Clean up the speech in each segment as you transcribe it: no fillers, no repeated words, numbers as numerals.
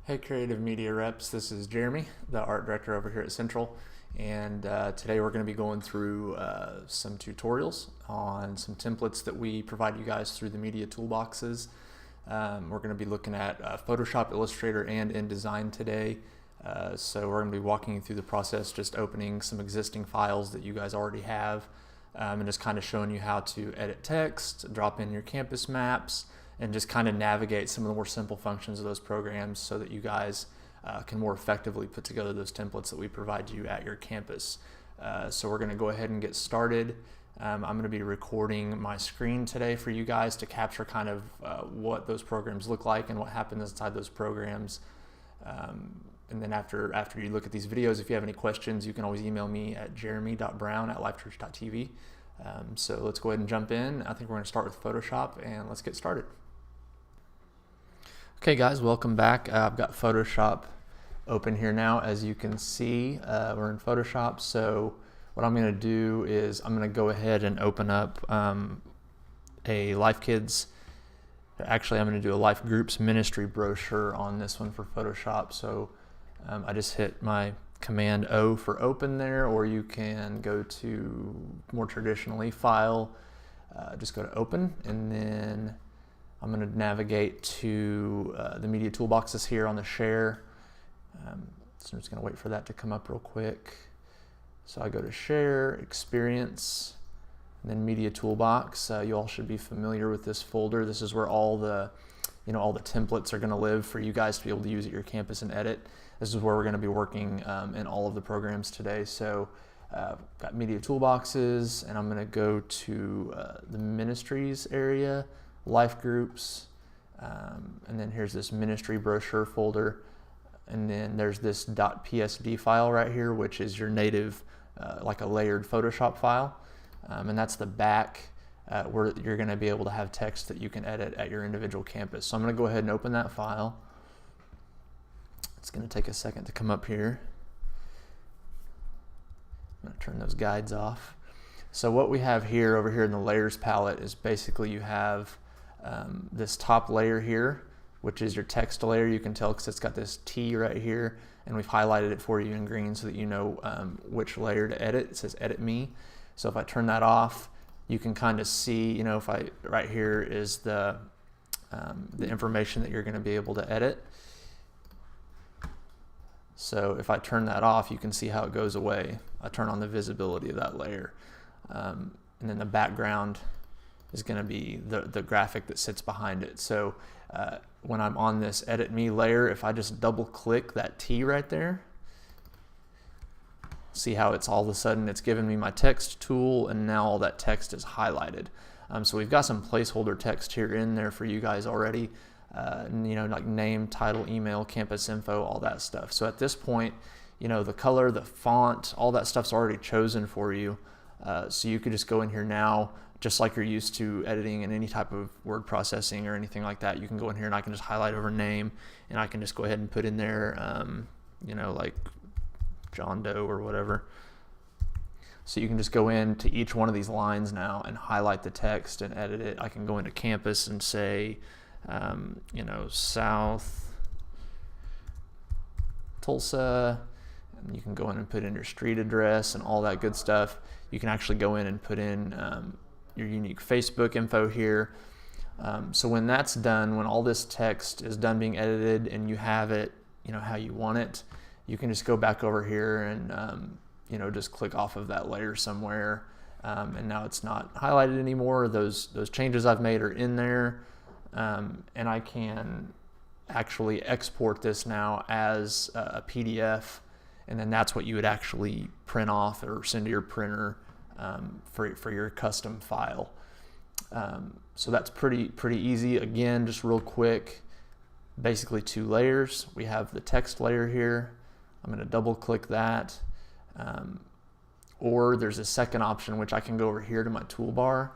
Hey Creative Media Reps, this is Jeremy, the art director over here at Central, and today we're going to be going through some tutorials on some templates that we provide you guys through the media toolboxes. We're going to be looking at Photoshop, Illustrator, and InDesign today. So we're going to be walking you through the process, just opening some existing files that you guys already have, and just kind of showing you how to edit text, drop in your campus maps, and just kind of navigate some of the more simple functions of those programs so that you guys can more effectively put together those templates that we provide you at your campus. So we're going to go ahead and get started. I'm going to be recording my screen today for you guys to capture kind of what those programs look like and what happens inside those programs. And then after you look at these videos, if you have any questions, you can always email me at jeremy.brown@lifechurch.tv. So let's go ahead and jump in. I think we're going to start with Photoshop, and let's get started. Okay guys, welcome back. I've got Photoshop open here now. As you can see, we're in Photoshop. So what I'm going to do is I'm going to go ahead and open up a Life Kids. Actually, I'm going to do a Life Groups Ministry brochure on this one for Photoshop. So I just hit my Command O for open there, or you can go to more traditionally File, just go to Open, and then I'm going to navigate to the media toolboxes here on the share. So I'm just going to wait for that to come up real quick. So I go to Share, Experience, and then Media Toolbox. You all should be familiar with this folder. This is where all the templates are going to live for you guys to be able to use at your campus and edit. This is where we're going to be working in all of the programs today. So got Media Toolboxes, and I'm going to go to the Ministries area, Life Groups, and then here's this Ministry Brochure folder, and then there's this .psd file right here, which is your native, like a layered Photoshop file, and that's the back where you're going to be able to have text that you can edit at your individual campus. So I'm going to go ahead and open that file. It's going to take a second to come up here. I'm going to turn those guides off. So what we have here over here in the layers palette is basically you have this top layer here, which is your text layer. You can tell because it's got this T right here, and we've highlighted it for you in green so that you know which layer to edit. It says Edit Me. So if I turn that off, you can kind of see, if right here is the information that you're going to be able to edit. So if I turn that off, you can see how it goes away. I turn on the visibility of that layer. And then the background is going to be the graphic that sits behind it. So when I'm on this Edit Me layer, if I just double click that T right there, see how it's all of a sudden it's given me my text tool, and now all that text is highlighted. So we've got some placeholder text here in there for you guys already, like name, title, email, campus info, all that stuff. So at this point, the color, the font, all that stuff's already chosen for you. So you could just go in here now, just like you're used to editing in any type of word processing or anything like that. You can go in here and I can just highlight over name, and I can just go ahead and put in there, like John Doe or whatever. So you can just go into each one of these lines now and highlight the text and edit it. I can go into campus and say, South Tulsa, and you can go in and put in your street address and all that good stuff. You can actually go in and put in your unique Facebook info here. So when that's done, when all this text is done being edited and you have it, how you want it, you can just go back over here and just click off of that layer somewhere, and now it's not highlighted anymore. Those changes I've made are in there, and I can actually export this now as a PDF, and then that's what you would actually print off or send to your printer for your custom file. So that's pretty easy. Again, just real quick, basically two layers. We have the text layer here. I'm going to double click that, or there's a second option which I can go over here to my toolbar,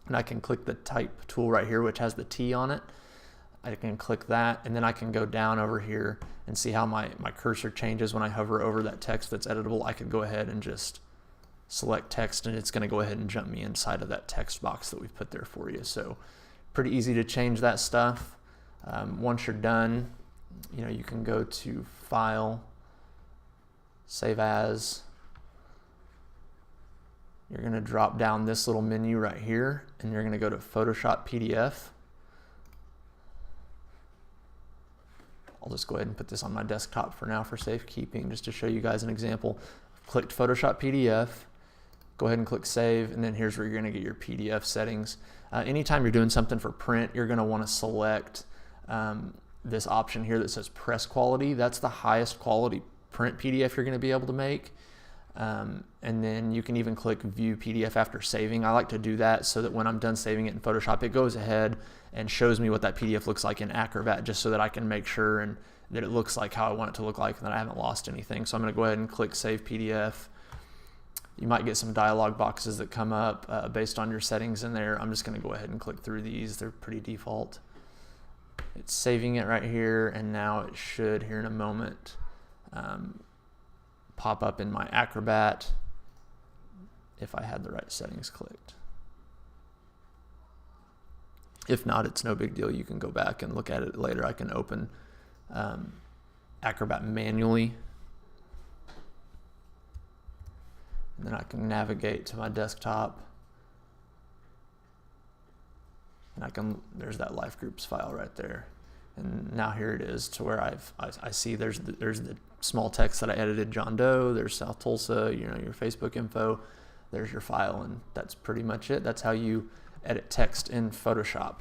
and I can click the type tool right here which has the T on it. I can click that, and then I can go down over here and see how my cursor changes when I hover over that text that's editable. I can go ahead and just select text, and it's going to go ahead and jump me inside of that text box that we've put there for you. So pretty easy to change that stuff. Once you're done, you can go to File, Save As. You're going to drop down this little menu right here, and you're going to go to Photoshop PDF. I'll just go ahead and put this on my desktop for now for safekeeping, just to show you guys an example. Clicked Photoshop PDF. Go ahead and click Save, and then here's where you're going to get your PDF settings. Anytime you're doing something for print, you're going to want to select this option here that says Press Quality. That's the highest quality print PDF you're going to be able to make. And then you can even click View PDF after saving. I like to do that so that when I'm done saving it in Photoshop, it goes ahead and shows me what that PDF looks like in Acrobat, just so that I can make sure and that it looks like how I want it to look like and that I haven't lost anything. So I'm going to go ahead and click Save PDF. You might get some dialog boxes that come up based on your settings in there. I'm just going to go ahead and click through these. They're pretty default. It's saving it right here, and now it should, here in a moment, pop up in my Acrobat if I had the right settings clicked. If not, it's no big deal. You can go back and look at it later. I can open Acrobat manually, and then I can navigate to my desktop, and there's that Life Groups file right there. And now here it is to where I see there's the small text that I edited, John Doe, there's South Tulsa, your Facebook info, there's your file, and that's pretty much it. That's how you edit text in Photoshop.